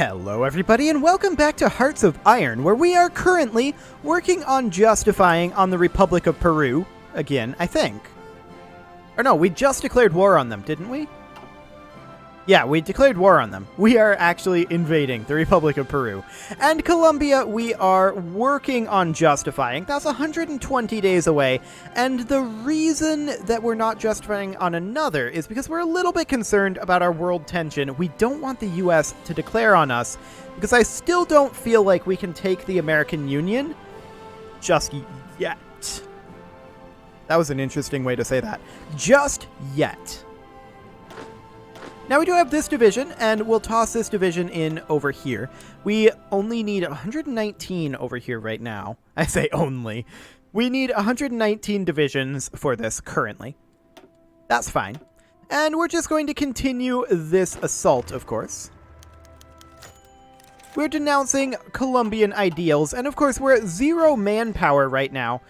Hello everybody and welcome back to Hearts of Iron, where we are currently working on justifying on the Republic of Peru, again, I think. Or no, we just declared war on them, didn't we? Yeah, we declared war on them. We are actually invading the Republic of Peru. And Colombia, we are working on justifying. That's 120 days away. And the reason that we're not justifying on another is because we're a little bit concerned about our world tension. We don't want the US to declare on us, because I still don't feel like we can take the American Union just yet. That was an interesting way to say that. Just yet. Now we do have this division, and we'll toss this division in over here. We only need 119 over here right now. I say only. We need 119 divisions for this currently. That's fine. And we're just going to continue this assault, of course. We're denouncing Colombian ideals, and of course we're at 0 manpower right now,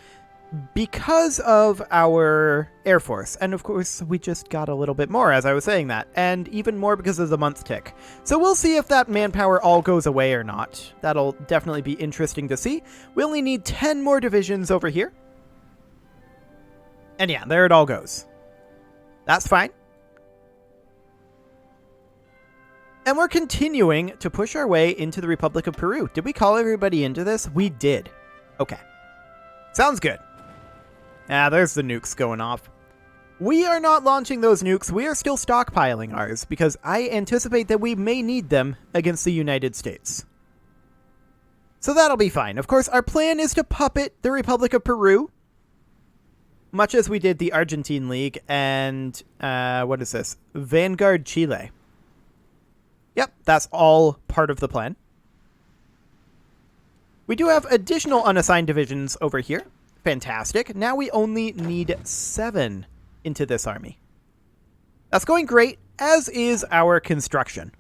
because of our Air Force. And of course, we just got a little bit more as I was saying that. And even more because of the month tick. So we'll see if that manpower all goes away or not. That'll definitely be interesting to see. We only need 10 more divisions over here. And yeah, there it all goes. That's fine. And we're continuing to push our way into the Republic of Peru. Did we call everybody into this? We did. Okay. Sounds good. Ah, there's the nukes going off. We are not launching those nukes. We are still stockpiling ours because I anticipate that we may need them against the United States. So that'll be fine. Of course, our plan is to puppet the Republic of Peru, much as we did the Argentine League and, what is this? Vanguard Chile. Yep, that's all part of the plan. We do have additional unassigned divisions over here. Fantastic. Now we only need 7 into this army. That's going great, as is our construction.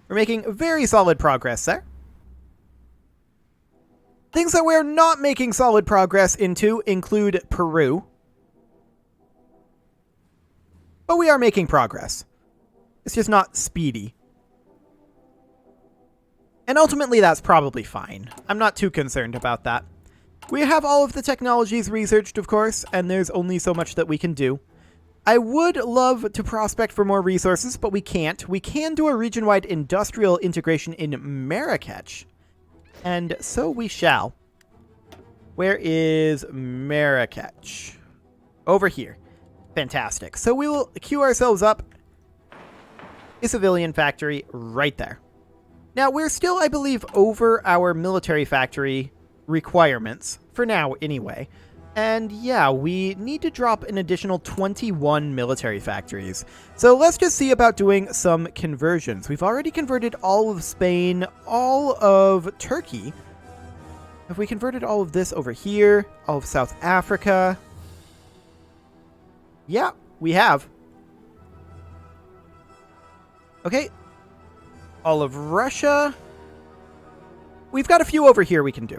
We're making very solid progress there. Things that we're not making solid progress into include Peru. But we are making progress. It's just not speedy. And ultimately, that's probably fine. I'm not too concerned about that. We have all of the technologies researched, of course, and there's only so much that we can do. I would love to prospect for more resources, but we can't. We can do a region-wide industrial integration in Marrakech, and so we shall. Where is Marrakech? Over here. Fantastic. So we will queue ourselves up a civilian factory right there. Now, we're still, I believe, over our military factory requirements, for now anyway. And yeah, we need to drop an additional 21 military factories. So let's just see about doing some conversions. We've already converted all of Spain, all of Turkey. Have we converted all of this over here? All of South Africa? Yeah, we have. Okay. All of Russia. We've got a few over here we can do.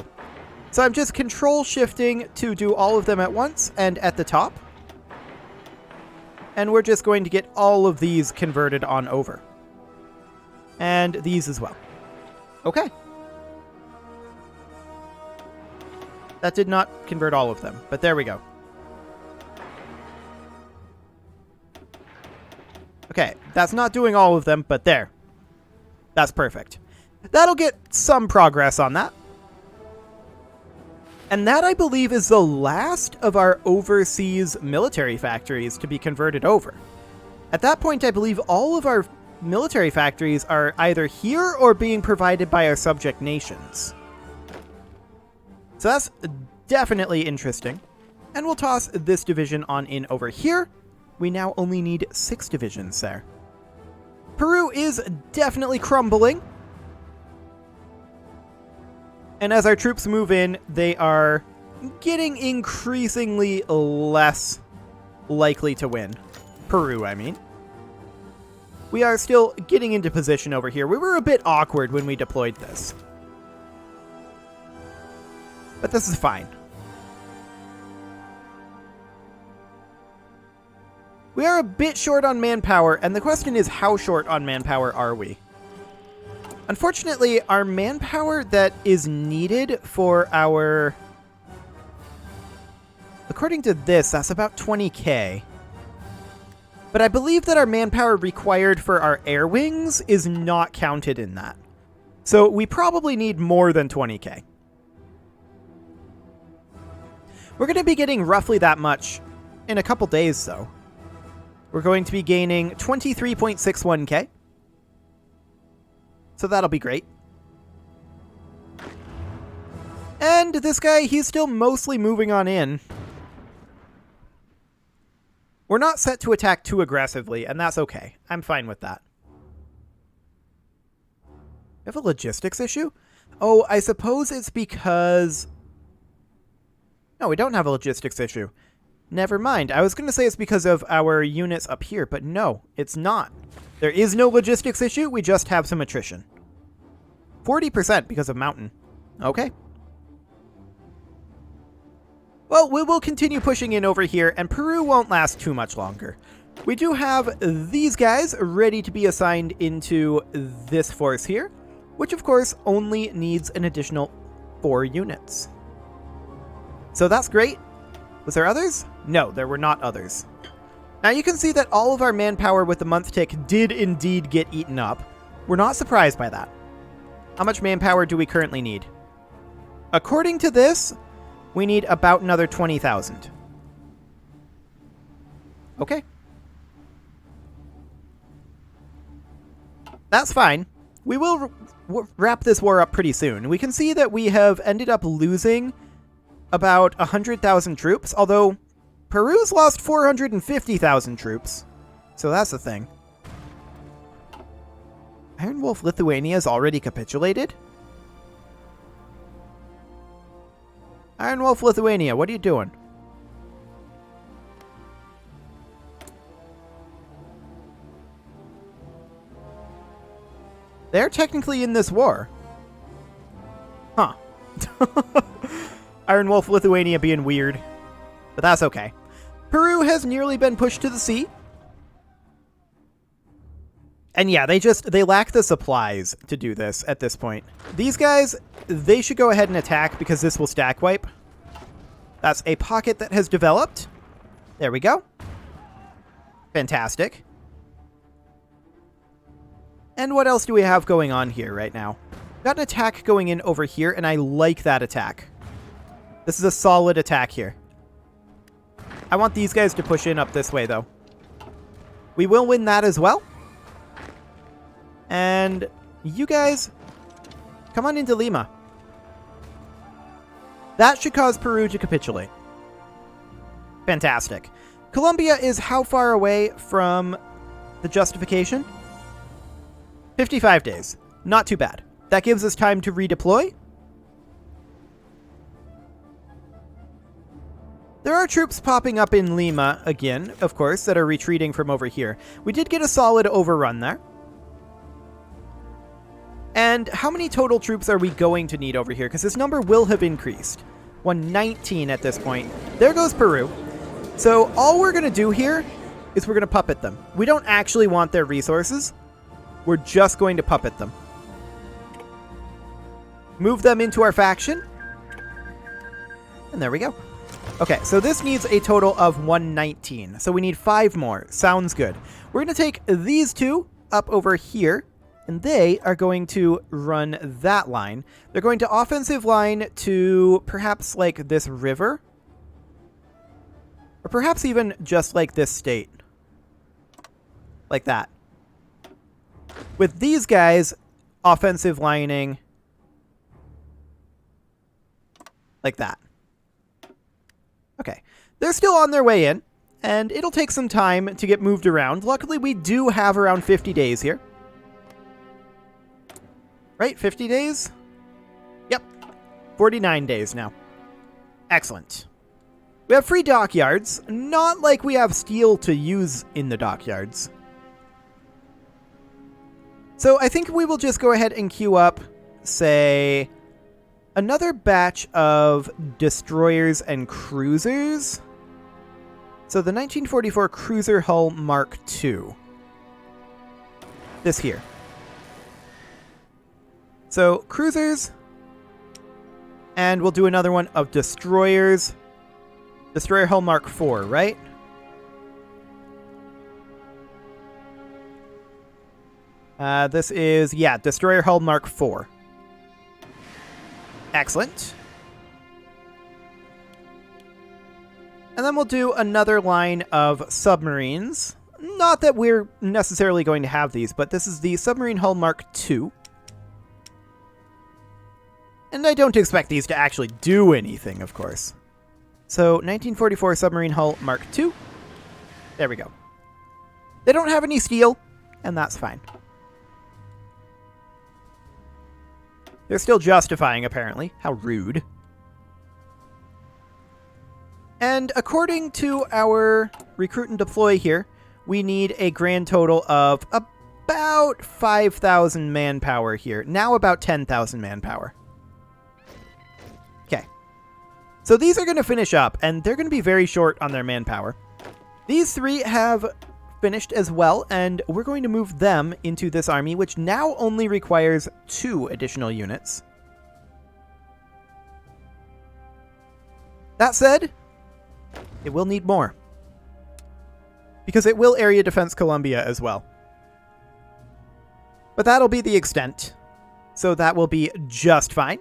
So I'm just control shifting to do all of them at once and at the top. And we're just going to get all of these converted on over. And these as well. Okay. That did not convert all of them, but there we go. Okay, that's not doing all of them, but there. That's perfect. That'll get some progress on that. And that, I believe, is the last of our overseas military factories to be converted over. At that point, I believe all of our military factories are either here or being provided by our subject nations. So that's definitely interesting. And we'll toss this division on in over here. We now only need 6 divisions there. Peru is definitely crumbling. And as our troops move in, they are getting increasingly less likely to win. Peru, I mean. We are still getting into position over here. We were a bit awkward when we deployed this. But this is fine. We are a bit short on manpower, and the question is, how short on manpower are we? Unfortunately, our manpower that is needed for our... According to this, that's about 20k. But I believe that our manpower required for our air wings is not counted in that. So we probably need more than 20k. We're going to be getting roughly that much in a couple days, though. We're going to be gaining 23.61k. So that'll be great. And this guy, he's still mostly moving on in. We're not set to attack too aggressively, and that's okay. I'm fine with that. We have a logistics issue? Oh, I suppose it's because... No, we don't have a logistics issue. Never mind. I was going to say it's because of our units up here, but no, it's not. There is no logistics issue. We just have some attrition. 40% because of mountain. Okay. Well, we will continue pushing in over here, and Peru won't last too much longer. We do have these guys ready to be assigned into this force here, which of course only needs an additional 4 units. So that's great. Was there others? No, there were not others. Now you can see that all of our manpower with the month tick did indeed get eaten up. We're not surprised by that. How much manpower do we currently need? According to this, we need about another 20,000. Okay. That's fine. We will wrap this war up pretty soon. We can see that we have ended up losing about 100,000 troops, although Peru's lost 450,000 troops. So that's the thing. Iron Wolf Lithuania has already capitulated? Iron Wolf Lithuania, what are you doing? They're technically in this war. Huh. Iron Wolf Lithuania being weird. But that's okay. Peru has nearly been pushed to the sea. And yeah, they lack the supplies to do this at this point. These guys, they should go ahead and attack because this will stack wipe. That's a pocket that has developed. There we go. Fantastic. And what else do we have going on here right now? Got an attack going in over here, and I like that attack. This is a solid attack here. I want these guys to push in up this way, though. We will win that as well. And you guys, come on into Lima. That should cause Peru to capitulate. Fantastic. Colombia is how far away from the justification? 55 days. Not too bad. That gives us time to redeploy. There are troops popping up in Lima again, of course, that are retreating from over here. We did get a solid overrun there. And how many total troops are we going to need over here? Because this number will have increased. 119 at this point. There goes Peru. So all we're going to do here is we're going to puppet them. We don't actually want their resources. We're just going to puppet them. Move them into our faction. And there we go. Okay, so this needs a total of 119. So we need 5 more. Sounds good. We're going to take these 2 up over here. And they are going to run that line. They're going to offensive line to perhaps like this river. Or perhaps even just like this state. Like that. With these guys offensive lining like that. Okay. They're still on their way in. And it'll take some time to get moved around. Luckily, we do have around 50 days here. Right? 50 days? Yep. 49 days now. Excellent. We have free dockyards. Not like we have steel to use in the dockyards. So I think we will just go ahead and queue up, say, another batch of destroyers and cruisers. So the 1944 Cruiser Hull Mark II. This here. So, cruisers. And we'll do another one of destroyers. Destroyer hull Mark IV, right? This is, yeah, Destroyer hull Mark IV. Excellent. And then we'll do another line of submarines. Not that we're necessarily going to have these, but this is the Submarine Hull Mark II. And I don't expect these to actually do anything, of course. So, 1944 Submarine Hull Mark II. There we go. They don't have any steel, and that's fine. They're still justifying, apparently. How rude. And according to our recruit and deploy here, we need a grand total of about 5,000 manpower here. Now about 10,000 manpower. Okay. So these are going to finish up, and they're going to be very short on their manpower. These three have finished as well, and we're going to move them into this army, which now only requires 2 additional units. That said, it will need more. Because it will area defense Colombia as well. But that'll be the extent. So that will be just fine.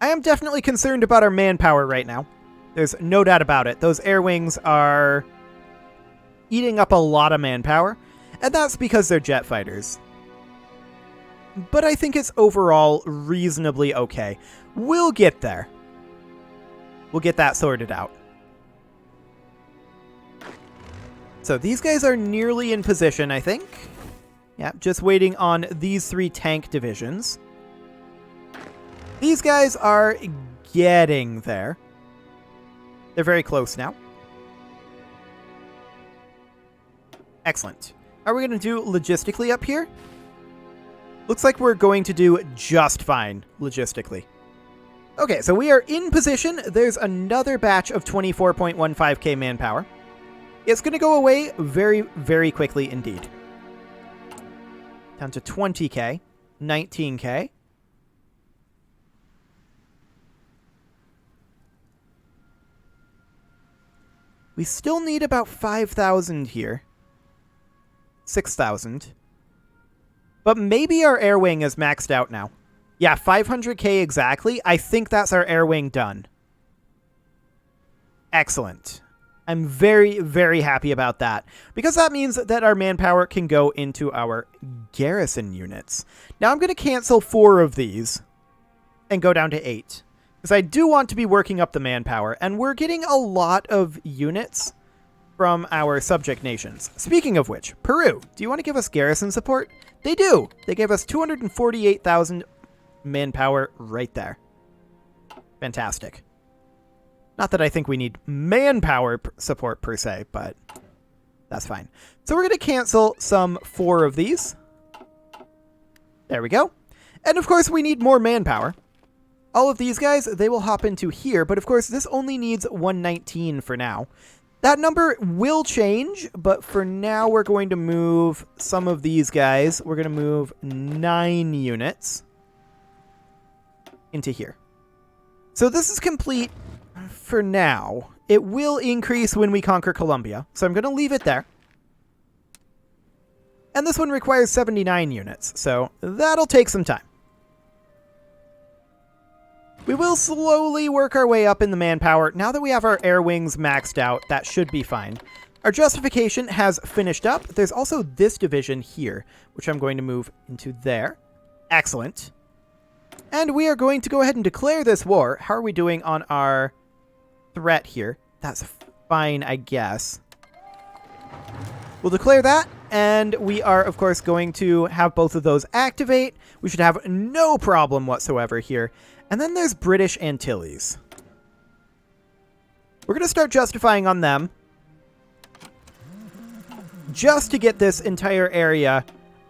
I am definitely concerned about our manpower right now. There's no doubt about it. Those air wings are eating up a lot of manpower. And that's because they're jet fighters. But I think it's overall reasonably okay. We'll get there. We'll get that sorted out. So these guys are nearly in position, I think. Yeah, just waiting on these 3 tank divisions. These guys are getting there. They're very close now. Excellent. Are we going to do logistically up here? Looks like we're going to do just fine logistically. Okay, so we are in position. There's another batch of 24.15k manpower. It's going to go away very, very quickly indeed. Down to 20k, 19k. We still need about 5,000 here. 6,000. But maybe our air wing is maxed out now. Yeah, 500k exactly. I think that's our air wing done. Excellent. I'm very, very happy about that. Because that means that our manpower can go into our garrison units. Now I'm going to cancel 4 of these and go down to 8. Because I do want to be working up the manpower. And we're getting a lot of units from our subject nations. Speaking of which, Peru, do you want to give us garrison support? They do. They gave us 248,000 manpower right there. Fantastic. Not that I think we need manpower support per se, but that's fine. So we're going to cancel some 4 of these. There we go. And of course we need more manpower. All of these guys, they will hop into here, but of course this only needs 119 for now. That number will change, but for now we're going to move some of these guys. We're going to move 9 units into here. So this is complete for now. It will increase when we conquer Colombia, so I'm going to leave it there. And this one requires 79 units, so that'll take some time. We will slowly work our way up in the manpower. Now that we have our air wings maxed out, that should be fine. Our justification has finished up. There's also this division here, which I'm going to move into there. Excellent. And we are going to go ahead and declare this war. How are we doing on our threat here? That's fine, I guess. We'll declare that, and we are, of course, going to have both of those activate. We should have no problem whatsoever here. And then there's British Antilles. We're going to start justifying on them. Just to get this entire area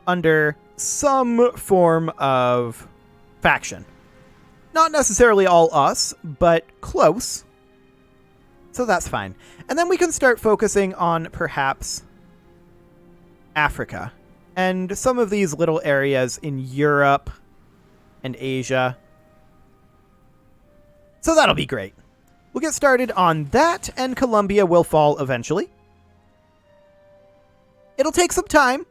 under some form of faction. Not necessarily all us, but close. So that's fine. And then we can start focusing on perhaps Africa and some of these little areas in Europe and Asia. So that'll be great. We'll get started on that, and Colombia will fall eventually. It'll take some time,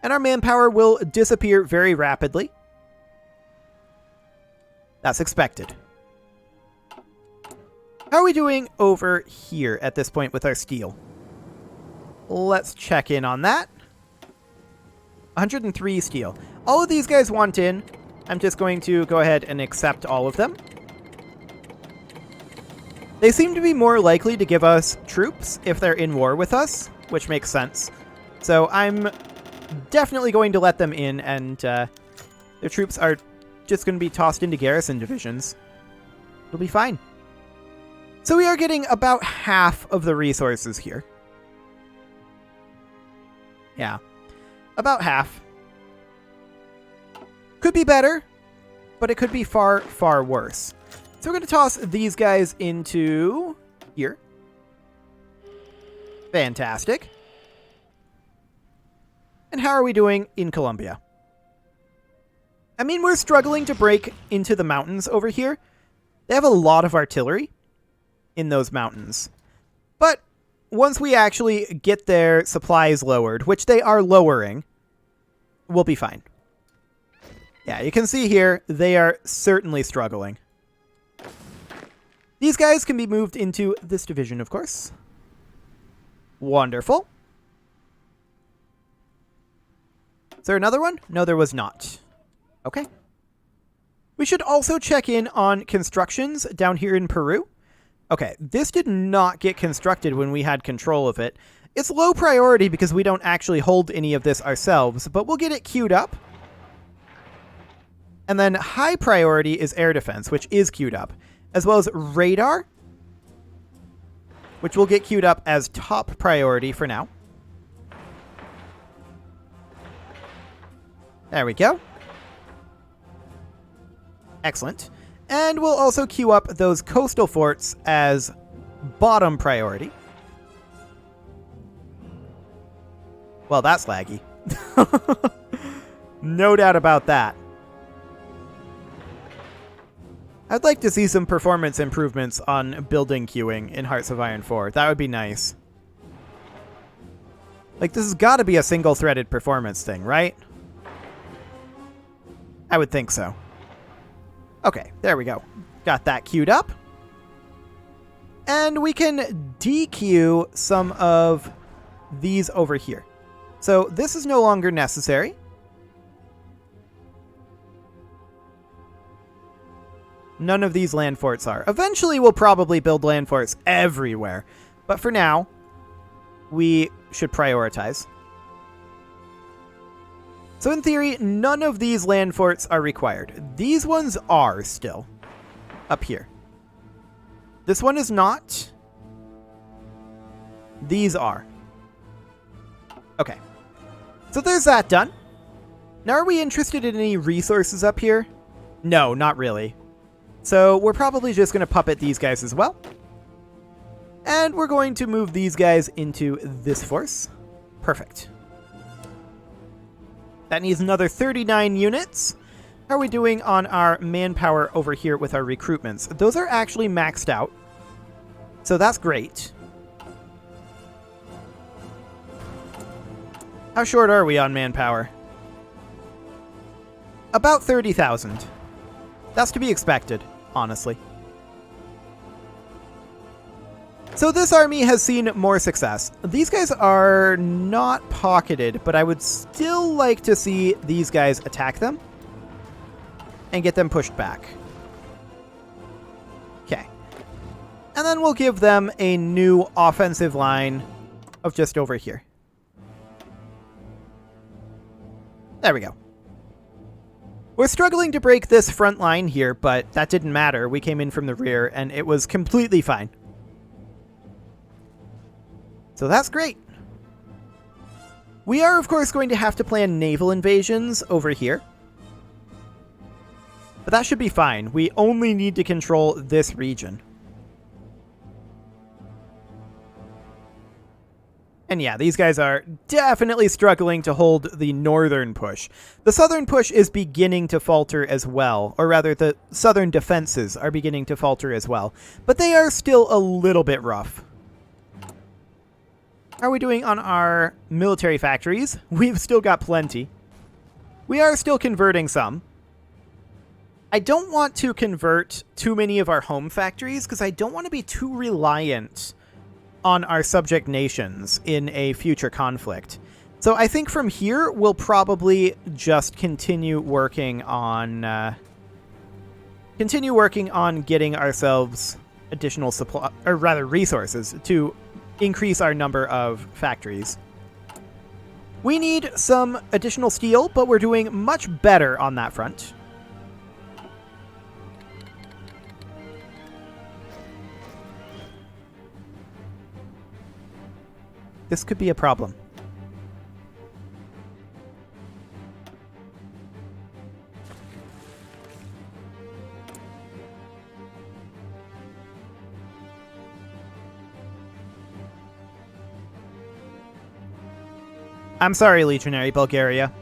and our manpower will disappear very rapidly. That's expected. How are we doing over here at this point with our steel? Let's check in on that. 103 steel. All of these guys want in. I'm just going to go ahead and accept all of them. They seem to be more likely to give us troops if they're in war with us, which makes sense. So I'm definitely going to let them in, and their troops are just going to be tossed into garrison divisions. It'll be fine. So we are getting about half of the resources here. Yeah, about half. Could be better, but it could be far, far worse. So we're going to toss these guys into here. Fantastic. And how are we doing in Colombia? I mean, we're struggling to break into the mountains over here. They have a lot of artillery in those mountains. But once we actually get their supplies lowered, which they are lowering, we'll be fine. Yeah, you can see here, they are certainly struggling. These guys can be moved into this division, of course. Wonderful. Is there another one? No, there was not. Okay. We should also check in on constructions down here in Peru. Okay, this did not get constructed when we had control of it. It's low priority because we don't actually hold any of this ourselves, but we'll get it queued up. And then high priority is air defense, which is queued up, as well as radar, which will get queued up as top priority for now. There we go. Excellent. And we'll also queue up those coastal forts as bottom priority. Well, that's laggy. No doubt about that. I'd like to see some performance improvements on building queuing in Hearts of Iron 4. That would be nice. Like, this has got to be a single-threaded performance thing, right? I would think so. Okay, there we go. Got that queued up. And we can dequeue some of these over here. So this is no longer necessary. None of these land forts are. Eventually we'll probably build land forts everywhere. But for now, we should prioritize. So in theory, none of these land forts are required. These ones are still up here. This one is not. These are. Okay. So there's that done. Now, are we interested in any resources up here? No, not really. So we're probably just going to puppet these guys as well. And we're going to move these guys into this force. Perfect. That needs another 39 units. How are we doing on our manpower over here with our recruitments? Those are actually maxed out. So that's great. How short are we on manpower? About 30,000. That's to be expected, honestly. So this army has seen more success. These guys are not pocketed, but I would still like to see these guys attack them and get them pushed back. Okay. And then we'll give them a new offensive line of just over here. There we go. We're struggling to break this front line here, but that didn't matter. We came in from the rear, and it was completely fine. So that's great. We are, of course, going to have to plan naval invasions over here. But that should be fine. We only need to control this region. And yeah, these guys are definitely struggling to hold the northern push. The southern push is beginning to falter as well, or rather the southern defenses are beginning to falter as well. But they are still a little bit rough. How are we doing on our military factories? We've still got plenty. We are still converting some. I don't want to convert too many of our home factories because I don't want to be too reliant on our subject nations in a future conflict. So I think from here, we'll probably just continue working on getting ourselves additional supply, or rather resources, to increase our number of factories. We need some additional steel, but we're doing much better on that front. This could be a problem. I'm sorry, Legionary Bulgaria.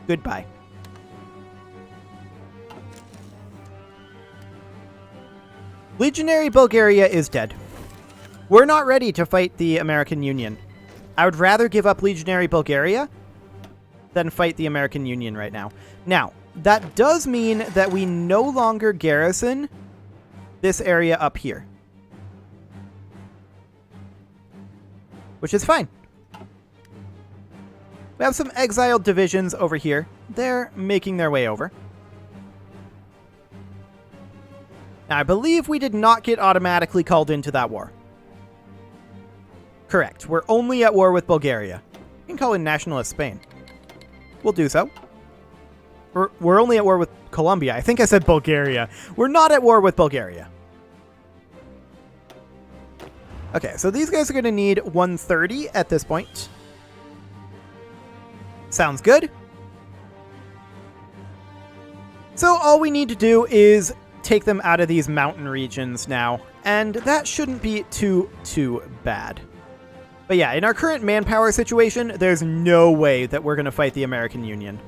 Goodbye. Legionary Bulgaria is dead. We're not ready to fight the American Union. I would rather give up Legionary Bulgaria than fight the American Union right now. Now, that does mean that we no longer garrison this area up here, which is fine. We have some exiled divisions over here. They're making their way over. Now, I believe we did not get automatically called into that war. Correct. We're only at war with Bulgaria. You can call in nationalist Spain. We'll do so. We're only at war with Colombia. I think I said Bulgaria. We're not at war with Bulgaria. Okay, so these guys are going to need 130 at this point. Sounds good. So all we need to do is take them out of these mountain regions now, and that shouldn't be too bad. But yeah, in our current manpower situation, there's no way that we're going to fight the American Union.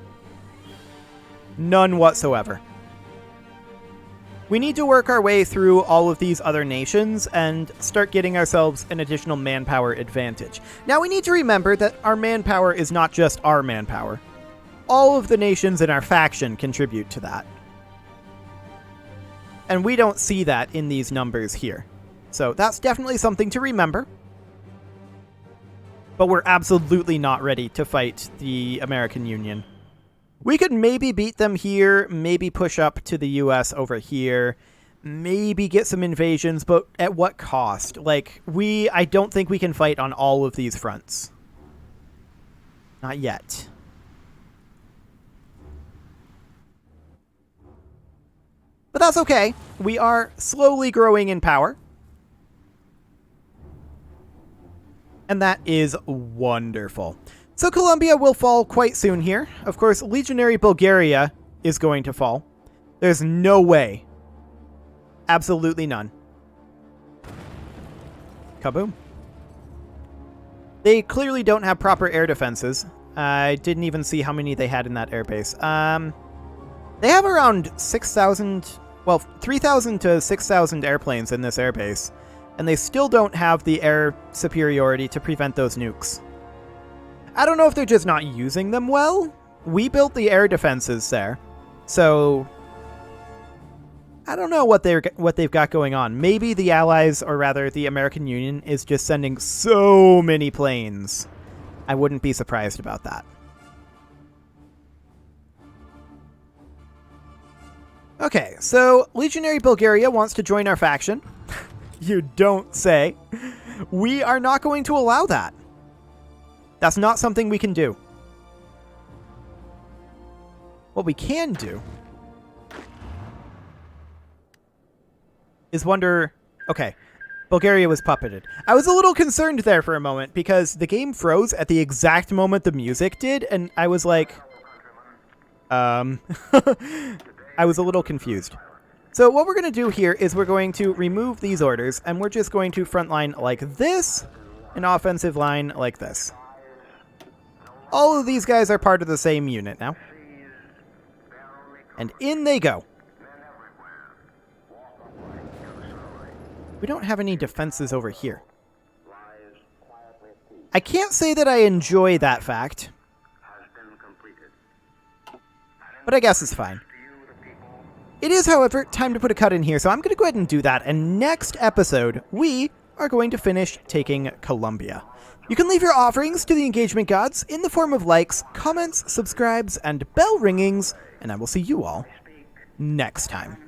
None whatsoever. We need to work our way through all of these other nations and start getting ourselves an additional manpower advantage. Now, we need to remember that our manpower is not just our manpower. All of the nations in our faction contribute to that. And we don't see that in these numbers here. So that's definitely something to remember. But we're absolutely not ready to fight the American Union. We could maybe beat them here, maybe push up to the US over here, maybe get some invasions, but at what cost? Like, I don't think we can fight on all of these fronts. Not yet. But that's okay. We are slowly growing in power. And that is wonderful. So Colombia will fall quite soon here. Of course, Legionary Bulgaria is going to fall. There's no way. Absolutely none. Kaboom. They clearly don't have proper air defenses. I didn't even see how many they had in that airbase. They have around 6,000, well, 3,000 to 6,000 airplanes in this airbase. And they still don't have the air superiority to prevent those nukes. I don't know if they're just not using them well. We built the air defenses there. So I don't know what they've got going on. Maybe the Allies, or rather the American Union, is just sending so many planes. I wouldn't be surprised about that. Okay, so Legionary Bulgaria wants to join our faction. You don't say. We are not going to allow that. That's not something we can do. What we can do is wonder... Okay, Bulgaria was puppeted. I was a little concerned there for a moment because the game froze at the exact moment the music did, and I was like... I was a little confused. So what we're going to do here is we're going to remove these orders, and we're just going to front line like this, an offensive line like this. All of these guys are part of the same unit now. And in they go. We don't have any defenses over here. I can't say that I enjoy that fact, but I guess it's fine. It is, however, time to put a cut in here, so I'm going to go ahead and do that, and next episode, we are going to finish taking Colombia. You can leave your offerings to the engagement gods in the form of likes, comments, subscribes, and bell ringings, and I will see you all next time.